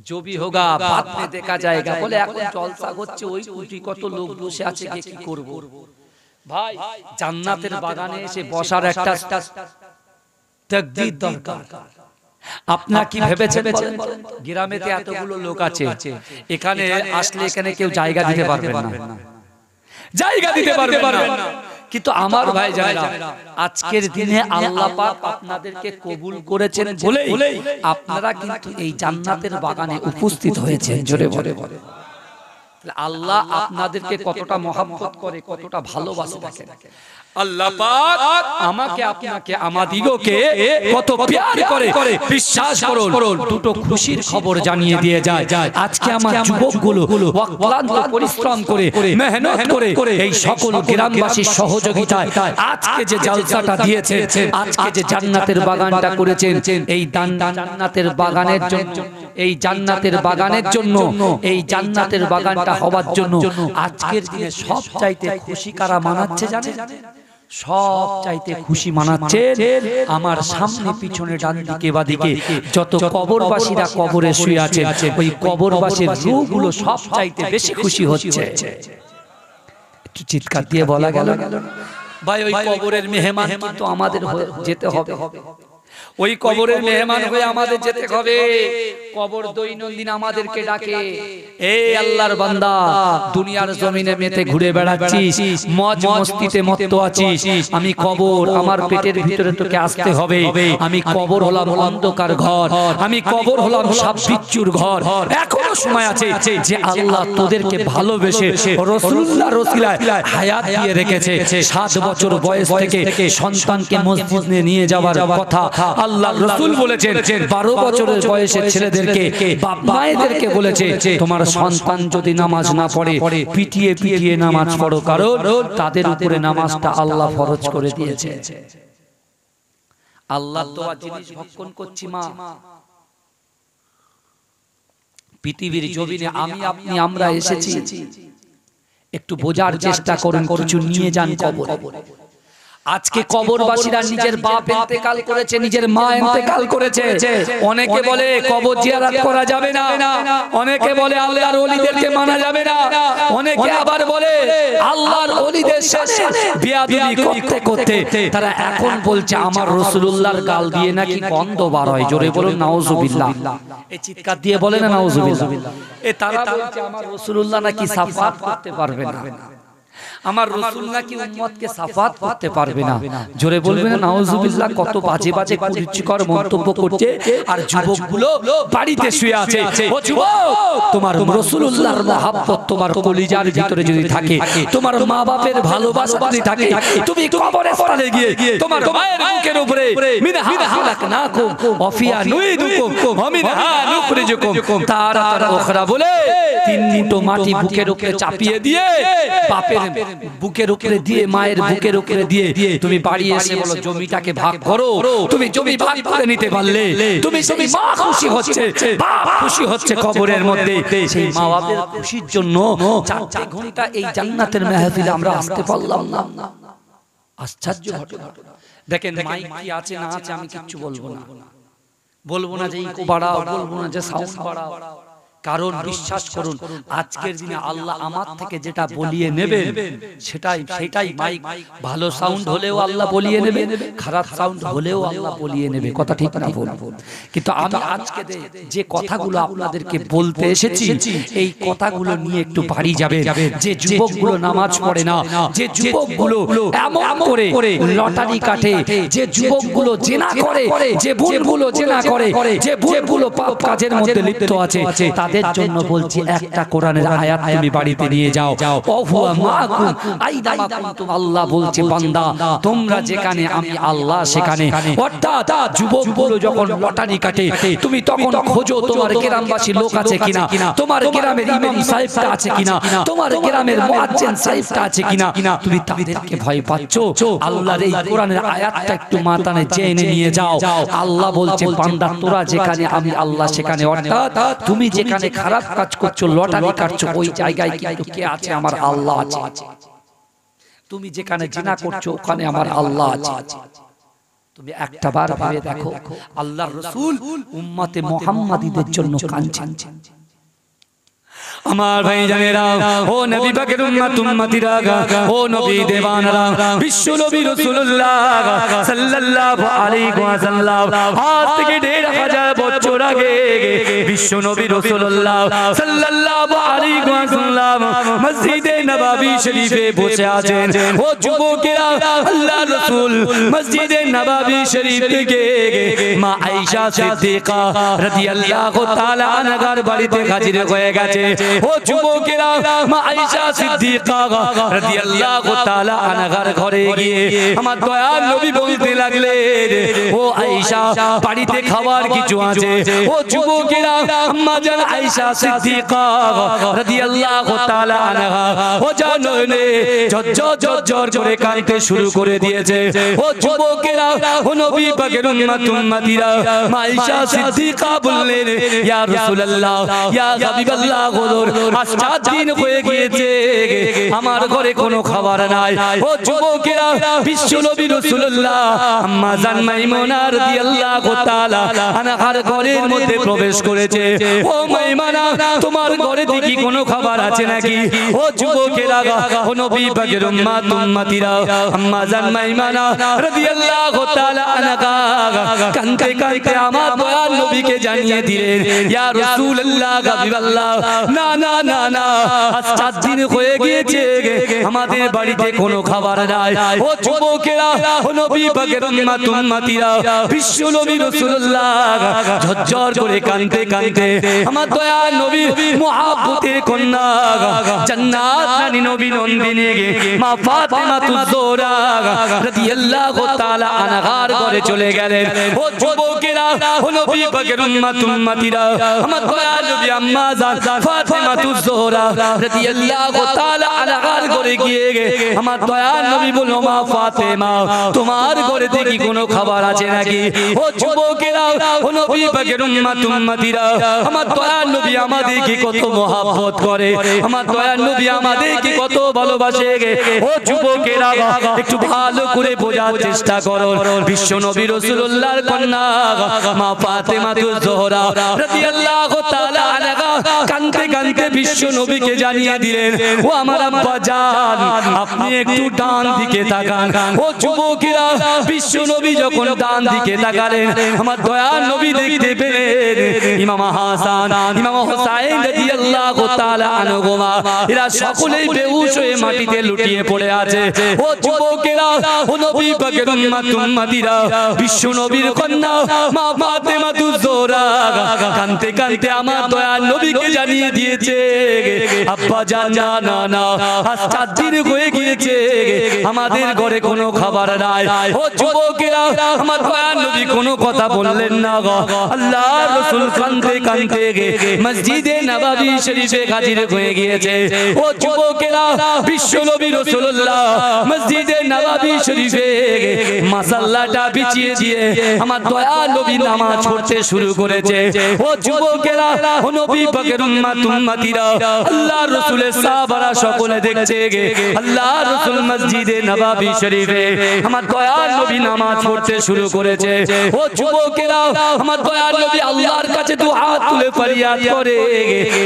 जो भी होगा बाद में देखा जाएगा বলে এখন জলসা হচ্ছে ওই কুটি কত লোক বসে আছে কি করব ভাই জান্নাতের বাগানে এসে বসার একটা তাকদীর দরকার। আপনারা কি ভেবেছেন গ্রামেতে এতগুলো লোক আছে, এখানে আসলে এখানে কেউ জায়গা দিতে পারবেন না, জায়গা দিতে পারবেন না। কিন্তু আমার ভাই যারা আজকের দিনে আল্লাহ পাক আপনাদেরকে কবুল করেছেন বলেই আপনারা কিন্তু এই জান্নাতের বাগানে উপস্থিত হয়েছেন। জোরে বলে আল্লাহ আপনাদেরকে কতটা মহব্বত করে, কতটা ভালোবাসে দেখেন। আল্লাহ পাক আমাকে আপনাকে আমাদিগকে কত প্যার করে, বিশ্বাস করুন। দুটো খুশির খবর জানিয়ে দিয়ে যায়। আজকে আমার যুবকগুলো অক্লান্ত পরিশ্রম করে, মেহনত করে এই সকল গ্রামবাসীর সহযোগিতায় আজকে যে জলসাটা দিয়েছে, আজকে যে জান্নাতের বাগানটা করেছেন, এই জান্নাতের বাগানের জন্য, এই জান্নাতের বাগানের জন্য, এই জান্নাতের বাগানটা হওয়ার জন্য আজকের দিনে সব চাইতে খুশি কারা মানাচ্ছে জানেন? সব চাইতে খুশি মানাচ্ছে আমার সামনে পিছনে ডান দিকে বা দিকে যত কবরবাসীরা কবরে শুয়ে আছে, ওই কবরবাসীর রূহগুলো সব চাইতে বেশি খুশি হচ্ছে। একটু চিৎকার দিয়ে বলা গেল ভাই, ওই কবরের মেহমান কিন্তু আমাদের যেতে হবে, ওই কবরের মেহমান হয়ে আমাদের যেতে হবে। কবর দৈনন্দিন আমাদেরকে ডাকে, এই আল্লাহর বান্দা দুনিয়ার জমিনে মেতে ঘুরে বেড়াচ্ছিস, মজ মস্তিতে মত্ত আছিস, আমি কবর, আমার পেটের ভিতরে তোকে আসতে হবে। আমি কবর হলাম অন্ধকার ঘর, আমি কবর হলাম সাপ বিচ্ছুর ঘর। এখনো সময় আছে যে আল্লাহ তোদেরকে ভালোবেসে রাসূলুল্লাহর ওসিলায় হায়াত দিয়ে রেখেছে। 7 বছর বয়স থেকে সন্তানকে মসজিদে নিয়ে যাওয়ার কথা আল্লাহ রাসূল বলেছেন। 12 বছরের বয়সের ছেলেদেরকে, বাপ মায়েদেরকে বলেছে তোমার সন্তান যদি নামাজ না পড়ে পিটিয়ে পিটিয়ে নামাজ পড়ো, কারণ তাদের উপরে নামাজটা আল্লাহ ফরজ করে দিয়েছে। আল্লাহ দেওয়া জিনিস ভক্ষণ করছি মা। পৃথিবীর জমিনে আমি আপনি আমরা এসেছি, একটু বোঝার চেষ্টা করুন, কিছু নিয়ে যান কবরে। আজকে কবরবাসীরা নিজের বাপ ইন্তেকাল করেছে, নিজের মা ইন্তেকাল করেছে। অনেকে বলে কবর জিয়ারত করা যাবে না, অনেকে বলে আল্লাহর ওলিদেরকে মানা যাবে না, অনেকে আবার বলে আল্লাহর ওলিদের সাথে বিয়াদবি করতে করতে তারা এখন বলছে আমার রাসূলুল্লাহর গাল দিয়ে নাকি গন্ধ বার হয়। জোরে বলুন নাউজুবিল্লাহ। এই চিৎকার দিয়ে বলে না নাউজুবিল্লাহ। এ তারা বলছে আমার রাসূলুল্লাহ নাকি সাফাত করতে পারবে না, আমার রাসূল নাকি উম্মতকে সাফাত করতে পারবে না। জোরে বলবেন না নাউজুবিল্লাহ। কত বাজে বাজে কুরুচিকর মন্তব্য করছে, আর যুবকগুলো বাড়িতে শুয়ে আছে। ও যুবক, তোমার রাসূলুল্লাহর মহব্বত তোমার কলিজার ভিতরে যদি থাকে, তোমার মা বাপের ভালোবাসা যদি থাকে, তুমি কবরস্থানে গিয়ে তোমার মায়ের বুকের উপরে মিনহা খালাকনাকুম ওয়া ফিহা নুইদুকুম ওয়া মিনহা নুখরিজুকুম তারা উখরা বলে 3 মুঠো মাটি বুকের উপরে চাপিয়ে দিয়ে, বাপের বুকের উপরে দিয়ে, মায়ের বুকের উপরে দিয়ে তুমি বাড়ি এসে বলো জমিটাকে ভাগ করো। তুমি জমি ভাগ করে নিতে পারলে তুমি মা খুশি হচ্ছে, বাপ খুশি হচ্ছে কবরের মধ্যে। সেই মা বাপের খুশির জন্য 4 ঘন্টা এই জান্নাতের মাহফিলে আমরা আসতে পারলাম না। আশ্চর্য ঘটনা। দেখেন মাইক কি আছে না আছে আমি কিচ্ছু বলবো না যে ইকো বাড়াও, বলবো না যে সাউন্ড বাড়াও, কারণ বিশ্বাস করুন আজকের দিনে আল্লাহ আমার থেকে যেটা বলিয়ে নেবেন সেটাই মাইক ভালো সাউন্ড হলেও আল্লাহ বলিয়ে নেবে, খারাপ সাউন্ড হলেও আল্লাহ বলিয়ে নেবে। কথা ঠিক না বলুন? কিন্তু আমি আজকে যে কথাগুলো আপনাদেরকে বলতে এসেছি, এই কথাগুলো নিয়ে একটু বাড়ি যাবেন। যে যুবকগুলো নামাজ পড়ে না, যে যুবকগুলো এমন করে লটারি কাটে, যে যুবকগুলো জেনা করে, যে বোনগুলো জেনা করে, যে বোনগুলো পাপ কাজের মধ্যে লিপ্ত আছে, তাদের জন্য বলছি একটা কোরআনের আয়াত তুমি বাড়িতে নিয়ে যাও। ওহুয়া মাকুম আইদামা কুনতুম, আল্লাহ বলছে বান্দা তোমরা যেখানে আমি আল্লাহ সেখানে। অর্থাৎ যুবকগুলো যখন লটারি কাটে তুমি তখন খোঁজো তোমার গ্রামবাসী লোক আছে কিনা, তোমার গ্রামের ইমাম সাহেবটা আছে কিনা, তোমার গ্রামের মুয়াজ্জিন সাহেবটা আছে কিনা। তুমি তাদেরকে ভয় পাচ্ছো, আল্লাহর এই কোরআনের আয়াতটা একটু মাথায় জেনে নিয়ে যাও। আল্লাহ বলছে বান্দা তোরা যেখানে আমি আল্লাহ সেখানে। অর্থাৎ তুমি যেখানে খারাপ কাজ করছো, লটারি কাটছো, ওই জায়গায় কিন্তু কে আছে? আমার আল্লাহ আছে। তুমি যেখানে জিনা করছো ওখানে আমার আল্লাহ আছে। তুমি একটা বার ভেবে দেখো, আল্লাহর রাসূল উম্মতে মুহাম্মাদীদের জন্য কাঁদছেন। আমার ভাই জানেরা, ও নবী পাকের উম্মত উম্মতিরা, ও নবী দেওয়ানরা, বিশ্ব নবী রাসূলুল্লাহ সাল্লাল্লাহু আলাইহি ওয়াসাল্লাম আজ থেকে ১৫০০ বছর আগে বিশ্ব নবী রাসূলুল্লাহ সাল্লাল্লাহু আলাইহি ওয়াসাল্লাম মসজিদে নববী শরীফে বসে আছেন। ও যুবকেরা, আল্লাহর রাসূল মসজিদে নববী শরীফ থেকে মা আয়েশা সিদ্দিকা রাদিয়াল্লাহু তাআলা আনহার বাড়িতে হাজির হয়ে গেছে। ও যুবকেরা, মা আয়েশা সিদ্দিকা রাদিয়াল্লাহু তাআলা আনহার ঘরে গিয়ে আমার দয়ার নবী বলতে লাগলেন, ও আয়েশা, বাড়িতে খাবার কিছু আছে? ও যুবকেরা, আম্মা জান আয়েশা সিদ্দিকা রাদিয়াল্লাহু তাআলা আনহা ও জাননে ঝরঝর করে কাঁদতে শুরু করে দিয়েছে। ও যুবকেরা, ও নবী পাকের উম্মত উম্মতিরা, মা আয়েশা সিদ্দিকা বললেন, ইয়া রাসূলুল্লাহ, ইয়া হাবিবাল্লাহ, হুজুর, আজ 4 দিন হয়ে গিয়েছে আমার ঘরে কোনো খাবার নাই। ও যুবকেরা, বিশ্ব নবী রাসূলুল্লাহ আম্মা জান মাইমুনা রাদিয়াল্লাহু তাআলা আনহার ঘরের মধ্যে প্রবেশ করেছে। ও মাইমুনা, তোমার ঘরে দেখি কোনো খাবার আছে নাকি? ও যুবকেরা, ও নবী পাকের উম্মত উম্মতিরা, আম্মা জান মাইমুনা রাদিয়াল্লাহু তাআলা আনহা কাঁদতে কাঁদতে আমার দয়ার নবীকে জানিয়ে দিলেন, ইয়া রাসূলুল্লাহ, হাবিবাল্লাহ, না না না না, আজ 4 দিন হয়ে গিয়েছে আমাদের বাড়িতে কোনো খাবার নাই। ও যুবকেরা, ও নবী পাকের উম্মত উম্মতিরা, বিশ্ব নবী রাসূলুল্লাহ ঝরঝর করে কাঁদতে কাঁদতে আমার দয়ার নবীর মুহাব্বতের কন্যা জান্নাত রানী নবী নন্দিনী মা ফাতেমাতুজ জোহরা রাদিয়াল্লাহু তাআলা আনহার ঘরে চলে গেলেন। ও যুবকেরা, ও নবী পাকের উম্মত উম্মতিরা, আমার দয়ার নবী আম্মা জান ফাতেমাতুজ জোহরা রাদিয়াল্লাহু তাআলা আনহার ঘরে গিয়ে আমার দয়ার নবী বলল, মা ফাতেমা, তোমার ঘরে দেখি কোনো খাবার আছে নাকি? ও যুবকেরা, ও নবী পাকের উম্মত উম্মতিরা, আমার দয়ার নবী আমাদেরকে কত মহব্বত করে, আমার দয়ার নবী আমাদেরকে কত ভালোবাসে। ও যুবকেরা, একটু ভালো করে বোঝার চেষ্টা করো, বিশ্ব নবী রাসূলুল্লাহর কন্যা মা ফাতেমাতুজ জোহরা রাদিয়াল্লাহু তাআলা আনহা কাঁদতে কাঁদতে বিশ্ব নবীকে জানিয়ে দিলেন, ও আমার আব্বা জান, আপনি একটু ডান দিকে তাকান। ও যুবকেরা, বিশ্ব নবী যখন ডান দিকে তাকালেন, আমার দয়ার নবী দেখতে পেলেন ইমাম হাসান, ইমাম হুসাইন রাদিয়াল্লাহু তাআলা আনহুমা, এরা সকলেই বেহুশ হয়ে মাটিতে লুটিয়ে পড়ে আছে। ও যুবকেরা, ও নবী পাকের উম্মত উম্মতিরা, বিশ্ব নবীর কন্যা মা ফাতেমাতুজ জোহরা কাঁদতে কাঁদতে আমার দয়ার নবীকে জানিয়ে দিয়েছে, আব্বা জান, না না, আজ 4 দিন হয়ে গিয়েছে আমাদের ঘরে কোনো খাবার নাই। ও যুবকেরা, আমার দয়ার নবী কোনো কথা বললেন না। আল্লাহর রাসূল কাঁদতে কাঁদতে মসজিদে নববী শরীফে হাজির হয়ে গিয়েছে। ও যুবকেরা, বিশ্ব নবী রাসূলুল্লাহ মসজিদে নববী শরীফে মাসাল্লাটা বিছিয়ে দিয়ে আমার দয়ার নবী নামাজ পড়তে শুরু করেছে। ও যুবকেরা, ও নবী পাকের উম্মত উম্মতিরা, আল্লাহর রাসূলের সাহাবারা সকলে দেখছে আল্লাহর রাসূল মসজিদে নববী শরীফে আমার দয়ার নবী নামাজ পড়তে শুরু করেছে। ও যুবকেরা, আমার দয়ার নবী আল্লাহর কাছে দু হাত তুলে ফরিয়াদ করে,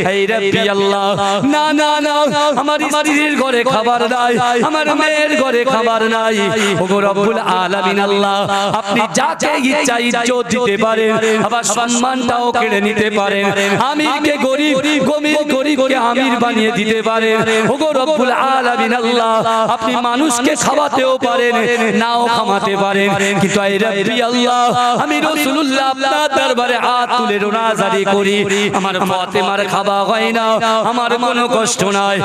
হে রব্বি আল্লাহ, না না না, আমার স্ত্রীর ঘরে খাবার নাই, আমার মেয়ের ঘরে খাবার নাই। ওগো রব্বুল আলামিন আল্লাহ, আপনি যাকে ইচ্ছা ইজ্জত দিতে পারেন, আবার সম্মানটাও কেড়ে নিতে পারেন। আমিরকে গরীব, গরীবকে আমির বানিয়ে দিতে পারেন। ওগো রব্বুল আলামিন আল্লাহ, আপনি মানুষকে খাওয়াতেও পারেন, নাও খাওয়াতে পারেন, কিন্তু হে রব্বি আল্লাহ, আমি রাসূলুল্লাহ আপনার দরবারে হাত তুলে রোনাজারি করি, আমার ফাতেমার খাওয়া হয় না, আমার কোনো কষ্ট নাই,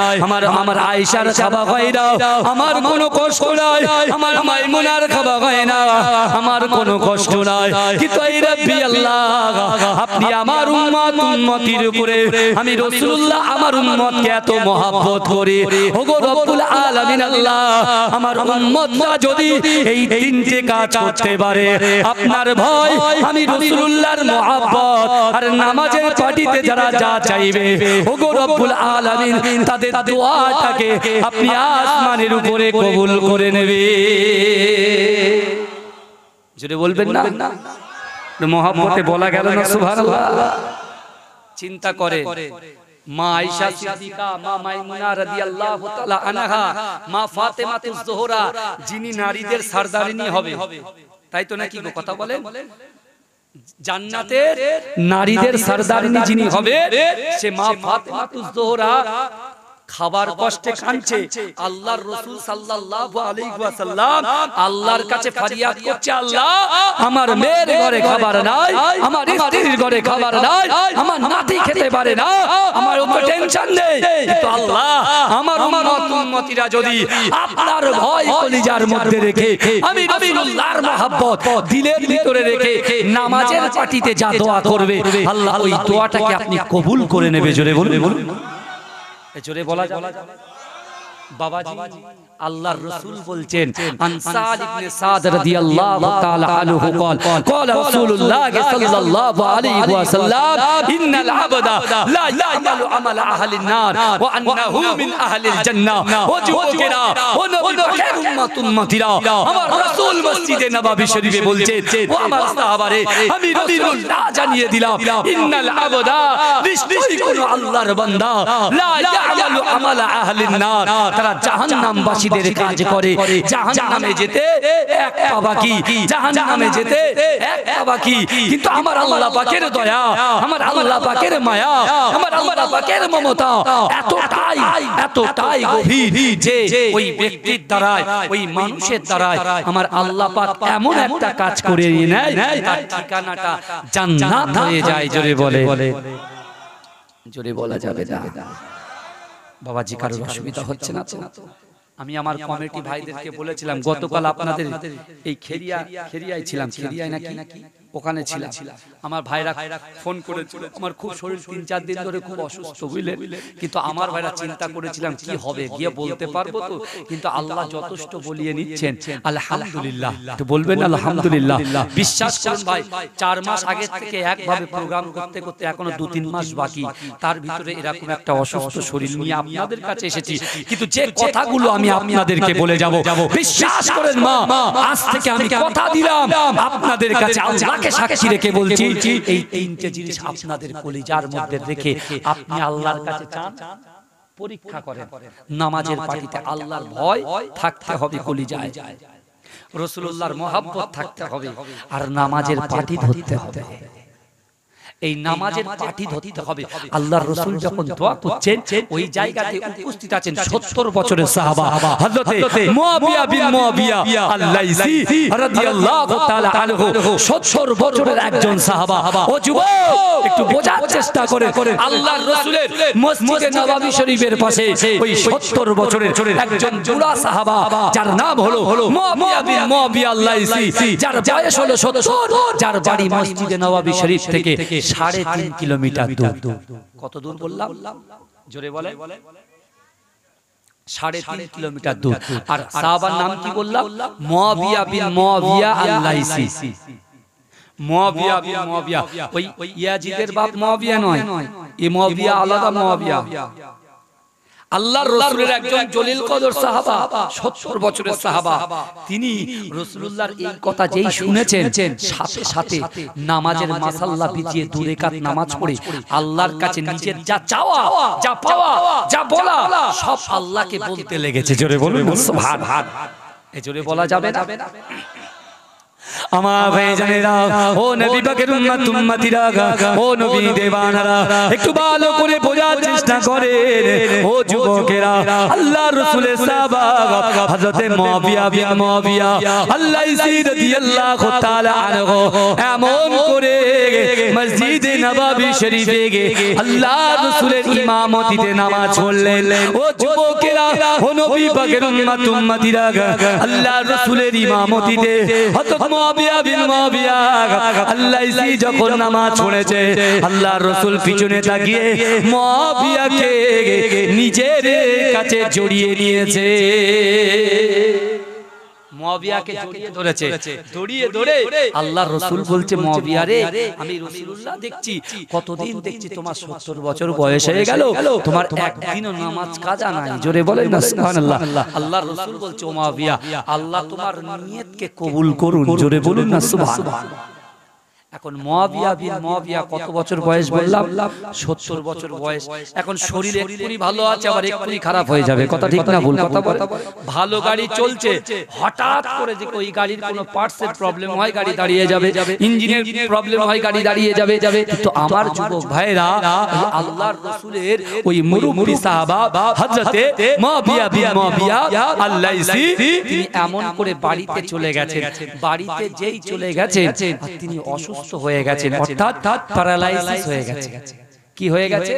আমার আয়েশার খাওয়া হয় না, আমার কোনো কষ্ট নাই, আমার মাইমুনার খাওয়া হয় না, আমার কোনো কষ্ট নাই, কিন্তু হে রব্বি আল্লাহ, আপনি আমার উম্মত উম্মতির উপরে, আমি রাসূলুল্লাহ আমার উম্মতকে এত মহব্বত করি। ওগো রব্বুল আলামিন আল্লাহ, আমার উম্মতরা যদি এই 3টে কাজ করতে পারে, আপনার ভয়, আমি রাসূলুল্লাহর মহব্বত আর নামাজের পাটিতে যারা যা চাইবে, ওগো রব্বুল আলামিন তাদের দোয়াটাকে আপনি আসমানের উপরে কবুল করে নেবে। জোরে বলবেন না? মহব্বতে বলা গেল না সুবহানাল্লাহ। চিন্তা করে মা আয়েশা সিদ্দিকা, মা মাইমুনা রাদিয়াল্লাহু তাআলা আনহা, মা ফাতেমাতুজ জোহরা, যিনি নারীদের সরদারিনী হবে, তাই তো নাকি গো কথা বলেন? জান্নাতের নারীদের সরদারিনী যিনি হবে সে মা ফাতেমাতুজ জোহরা খাবার কষ্টে কাঁদছে। আল্লাহর রাসূল সাল্লাল্লাহু আলাইহি ওয়াসাল্লাম আল্লাহর কাছে ফরিয়াদ করছে, আল্লাহ আমার মেয়ের ঘরে খাবার নাই, আমার স্ত্রীর ঘরে খাবার নাই, আমার নাতি খেতে পারে না, আমার উপর টেনশন নেই, কিন্তু আল্লাহ আমার উম্মতিরা যদি আপনার ভয় কলিজার মধ্যে রেখে, আমি রাসূলুল্লাহর মহব্বত দিলের ভিতরে রেখে নামাজের পাটিতে যা দোয়া করবে, আল্লাহ ওই দোয়াটাকে আপনি কবুল করে নেবে। জোরে বলুন, জোরে বলা যাবে। বাবাজি আল্লাহর রাসূল বলছেন, আনসার ইবনে সাদ রাদিয়াল্লাহু তাআলা আনহু قال رسول الله صلى الله عليه وسلم ان العبد لا يعمل عمل اهل النار وانه من اهل الجنه وجوكرا ونبي উম্মতিরা। আমার রাসূল মসজিদে নববী শরীফে বলছেন, ও আমার সাহাবারে আমি রাসূলুল্লাহ জানিয়ে দিলাম, ইন্নাল আবদা নিশ্চয়ই কোন আল্লাহর বান্দা লা ইয়ামালু আমালা আহলিন নার, তারা জাহান্নামবাসী কাজ করে, জাহান্নামে যেতে এক পা বাকি, জাহান্নামে যেতে এক পা বাকি, কিন্তু আমার আল্লাহ পাকের দয়া, আমার আল্লাহ পাকের মায়া, আমার আল্লাহ পাকের মমতা এতটাই গভীর যে ওই ব্যক্তির দ্বারায়, ওই মানুষের দ্বারায় আমার আল্লাহ পাক এমন একটা কাজ করে নেয়, তার ঠিকানাটা জান্নাত হয়ে যায়। জোরে বলে, জোরে বলা যাবে না। বাবাজি কারোর অসুবিধা হচ্ছে না তো? আমি আমার কমিটি ভাইদেরকে বলেছিলাম, গতকাল আপনাদের এই খেরিয়ায় ছিলাম, খেরিয়ায় নাকি ওখানে ছিলাম, আমার ভাইরা ফোন করেছিল, আমার খুব শরীর ৩-৪ দিন ধরে খুব অসুস্থ, বুঝলেন, কিন্তু আমার ভাইরা চিন্তা করেছিলাম কি হবে, গিয়ে বলতে পারবো তো, কিন্তু আল্লাহ যথেষ্ট বলিয়ে নিচ্ছেন, আলহামদুলিল্লাহ। তো বলবেন আলহামদুলিল্লাহ। বিশ্বাস করুন ভাই, 4 মাস আগে থেকে একভাবে প্রোগ্রাম করতে করতে এখনো 2-3 মাস বাকি, তার ভিতরে এরকম একটা অসুস্থ শরীর নিয়ে আপনাদের কাছে এসেছি, কিন্তু যে কথাগুলো আমি আপনাদেরকে বলে যাব, বিশ্বাস করেন মা, আজ থেকে আমি কথা দিলাম আপনাদের কাছে, আল্লাহকে সাক্ষী রেখে বলছি, এই 3টে জিনিস আপনাদের কলিজার মধ্যে রেখে আপনি আল্লাহর কাছে চান, পরীক্ষা করেন। নামাজের পাটিতে আল্লাহর ভয় থাকতে হবে কলিজায়, রাসূলুল্লাহর মহব্বত থাকতে হবে, আর নামাজের পাটি ধরতে হবে। এই নামাজের পাটি ধরতে হবে। আল্লাহর রাসূল যখন দোয়া করছেন, ওই জায়গাতে উপস্থিত আছেন 70 বছরের সাহাবা হযরতে মুয়াবিয়া বিন মুয়াবিয়া আল-লাইসি রাদিয়াল্লাহু তাআলা আনহু, 70 বছরের একজন সাহাবা। ও যুবক, একটু বোঝার চেষ্টা করে, আল্লাহর রাসূলের মসজিদে নববী শরীফের পাশে ওই 70 বছরের একজন বুড়া সাহাবা, যার নাম হলো মুয়াবিয়া বিন মুয়াবিয়া আল-লাইসি, যার বয়স হলো 70, যার বাড়ি মসজিদে নববী শরীফ থেকে 3.5 কিলোমিটার দূর। কত দূর বললাম? জোরে বলে, 3.5 কিলোমিটার দূর। আর সাহাবার নাম কি বললাম? মুয়াবিয়া বিন মুয়াবিয়া আল-লাইসি। মুয়াবিয়া বিন মুয়াবিয়া, ওই ইয়াজিদের বাপ মুয়াবিয়া নয়, এই মুয়াবিয়া আলাদা মুয়াবিয়া। আল্লাহর রাসূলের একজন জলিল কদর সাহাবা, 70 বছরের সাহাবা। তিনি রাসূলুল্লাহর এই কথা যেই শুনেছেন, সাথে সাথে নামাজের মাসাল্লা বিছিয়ে 2 রাকাত নামাজ পড়ে আল্লাহর কাছে নিজের যা চাওয়া, যা পাওয়া, যা বলা, সব আল্লাহকে বলতে লেগেছে। জোরে বলুন সুবহানাল্লাহ। এই জোরে বলা যাবে না? আমার ভাইজানেরা, ও নবী পাকের উম্মত উম্মতিরা, ও নবী দেওয়ানারা, একটু ভালো করে বোঝার চেষ্টা করে। ও যুবকেরা, আল্লাহর রাসূলের সাহাবা হযরতে মুয়াবিয়া বিন মুয়াবিয়া আল-লাইসি রাদিয়াল্লাহু তাআলা আনহু এমন করে মসজিদে নববী শরীফে আল্লাহর রাসূলের ইমামতিতে নামাজ পড়লেন। ও যুবকেরা, ও নবী পাকের উম্মত উম্মতিরা, আল্লাহর রাসূলের ইমামতিতে হযরত মুয়াবিয়া বিন মুয়াবিয়া আল-লাইসি যখন নামাজ পড়েছে, আল্লাহর রাসূল পিছনে তাকিয়ে মুয়াবিয়াকে নিজের কাছে জড়িয়ে নিয়েছে। মুয়াবিয়াকে জড়িয়ে ধরেছে, জড়িয়ে ধরে আল্লাহর রাসূল বলছে, মুয়াবিয়া রে, আমি রাসূলুল্লাহ দেখছি, কতদিন দেখছি তোমার 70 বছর বয়স হয়ে গেল, তোমার একদিনও নামাজ কাজা নাই। জোরে বলেন না সুবহানাল্লাহ। আল্লাহর রাসূল বলছে, ও মুয়াবিয়া, আল্লাহ তোমার নিয়তকে কবুল করুন। জোরে বলুন না সুবহানাল্লাহ। এখন মুয়াবিয়া বিন মুয়াবিয়া কত বছর বয়স বললাম? 70 বছর বয়স। এখন শরীর এক্ষুনি ভালো আছে, আবার এক্ষুনি খারাপ হয়ে যাবে, কথা ঠিক না ভুল কথা বলে? ভালো গাড়ি চলছে, হঠাৎ করে যে ওই গাড়ির কোনো পার্টসের প্রবলেম হয়, গাড়ি দাঁড়িয়ে যাবে, ইঞ্জিনের প্রবলেম হয়, গাড়ি দাঁড়িয়ে যাবে। কিন্তু আমার যুবক ভাইরা, আল্লাহর রাসূলের ওই মুরব্বি সাহাবা হযরতে মুয়াবিয়া বিন মুয়াবিয়া আল-লাইসি, তিনি এমন করে বাড়িতে চলে গেছেন, বাড়িতে যেই চলে গেছেন তিনি অসুস্থ হয়ে গেছেন, অর্থাৎ প্যারালাইসিস হয়ে গেছে। কি হয়ে গেছে?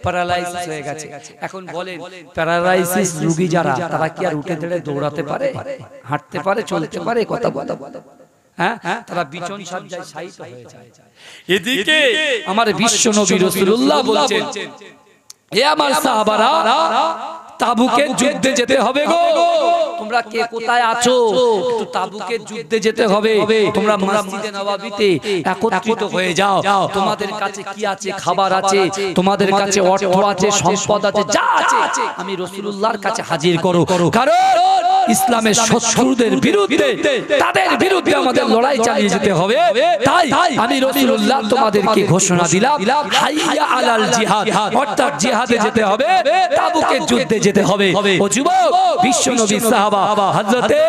প্যারালাইসিস হয়ে গেছে। এখন বলেন, প্যারালাইসিস রোগী যারা, তারা কি আর উঠে দাঁড়িয়ে দৌড়াতে পারে, হাঁটতে পারে, চলতে পারে? কথা বলো। হ্যাঁ, তারা বিছন সজ্জায় শায়িত হয়ে যায়। এদিকে আমার বিশ্ব নবী রাসূলুল্লাহ বলছেন, এ আমার সাহাবারা, তাবুকের যুদ্ধে যেতে হবে গো। তোমরা কে কোথায় আছো? একটু তাবুকের যুদ্ধে যেতে হবে। তোমরা মসজিদে নববীতে একত্রিত হয়ে যাও। তোমাদের কাছে কি আছে? খাবার আছে, তোমাদের কাছে অর্থ আছে, সম্পদ আছে, যা আছে আমি রাসূলুল্লাহর কাছে হাজির করো। কারণ ইসলামের শত্রুদের বিরুদ্ধে, তাদের বিরুদ্ধে আমাদের লড়াই চালিয়ে যেতে হবে। তাই আমি রাসূলুল্লাহ তোমাদেরকে ঘোষণা দিলাম, হাইয়া আলাল জিহাদ, অর্থাৎ জিহাদে যেতে হবে, তাবুকের যুদ্ধে যেতে হবে। ও যুবক, বিশ্বনবী সাহাবা হযরতে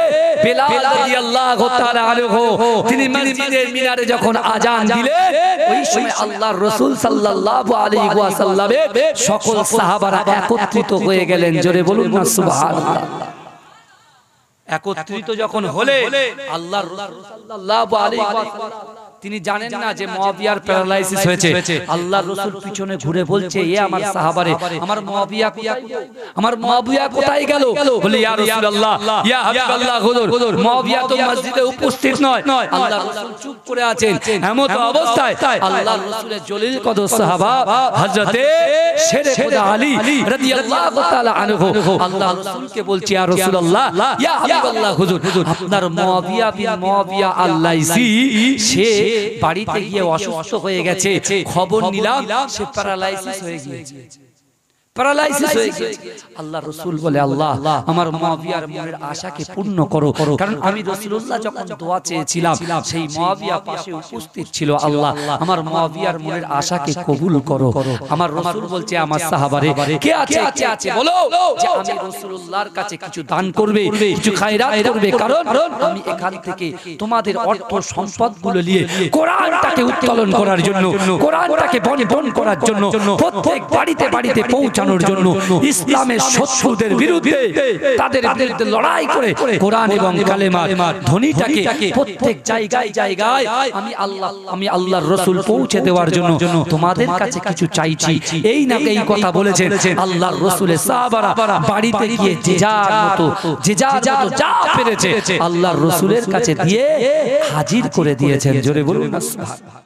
বেলাল রাদিয়াল্লাহু তাআলা আনহু, তিনি মসজিদের মিনারে যখন আযান দিলেন, ওই সময় আল্লাহর রাসূল সাল্লাল্লাহু আলাইহি ওয়াসাল্লামের সকল সাহাবারা একত্রিত হয়ে গেলেন। জোরে বলুন না সুবহানাল্লাহ। একত্রিত যখন হলে আল্লাহর রাসূল সাল্লাল্লাহু আলাইহি ওয়াসাল্লাম, তিনি জানেন না যে মুয়াবিয়ার প্যারালাইসিস হয়েছে। আল্লাহর রাসূল পিছনে ঘুরে বলছে, এ আমার সাহাবারে, আমার মুয়াবিয়া কোথায়? আমার মুয়াবিয়া কোথায় গেল? বলে, ইয়া রাসূলুল্লাহ, ইয়া হাবিবাল্লাহ, হুজুর মুয়াবিয়া তো মসজিদে উপস্থিত নয়। আল্লাহর রাসূল চুপ করে আছেন। এমন অবস্থায় আল্লাহর রাসূলের জলিল কদর সাহাবা হযরতে শেরে খুদা আলী রাদিয়াল্লাহু তাআলা আনহু আল্লাহর রাসূলকে বলছে, ইয়া রাসূলুল্লাহ, ইয়া হাবিবাল্লাহ, হুজুর আপনার মুয়াবিয়া বিন মুয়াবিয়া আল-লাইসি, সে বাড়িতে গিয়ে অসুস্থ হয়ে গেছে, খবর নিলাম সে প্যারালাইসিস হয়ে গিয়েছে, প্যারালাইসিস হয়ে গেছে। আল্লাহর রাসূল বলে, আল্লাহ আমার মুয়াবিয়ার মনের আশাকে পূর্ণ করো। কারণ আমি রাসূলুল্লাহ যখন দোয়া চেয়েছিলাম, সেই মুয়াবিয়া পাশে উপস্থিত ছিল। আল্লাহ আমার মুয়াবিয়ার মনের আশাকে কবুল করো। আমার রাসূল বলছে, আমার সাহাবারে, কে আছে? কে আছে বলো, যে আমি রাসূলুল্লাহর কাছে কিছু দান করবে, কিছু খায়রাত করবে। কারণ আমি এখান থেকে তোমাদের অর্থ সম্পদগুলো নিয়ে কোরআনটাকে উত্তোলন করার জন্য, কোরআনটাকে বন্টন করার জন্য, প্রত্যেক বাড়িতে বাড়িতে পৌঁছানোর জন্য, ইসলামের শত্রুদের বিরুদ্ধে, তাদের বিরুদ্ধে লড়াই করে কোরআন এবং কালেমার ধ্বনিটাকে প্রত্যেক জায়গায় জায়গায় আমি আল্লাহর রাসূল পৌঁছে দেওয়ার জন্য তোমাদের কাছে কিছু চাইছি। এই না এই কথা বলেছেন আল্লাহর রাসূলের সাহাবারা বাড়িতে গিয়ে যে যার মতো, যে যার মতো যা পেরেছে আল্লাহর রাসূলের কাছে দিয়ে হাজির করে দিয়েছেন। জোরে বলুন না সুবহানাল্লাহ।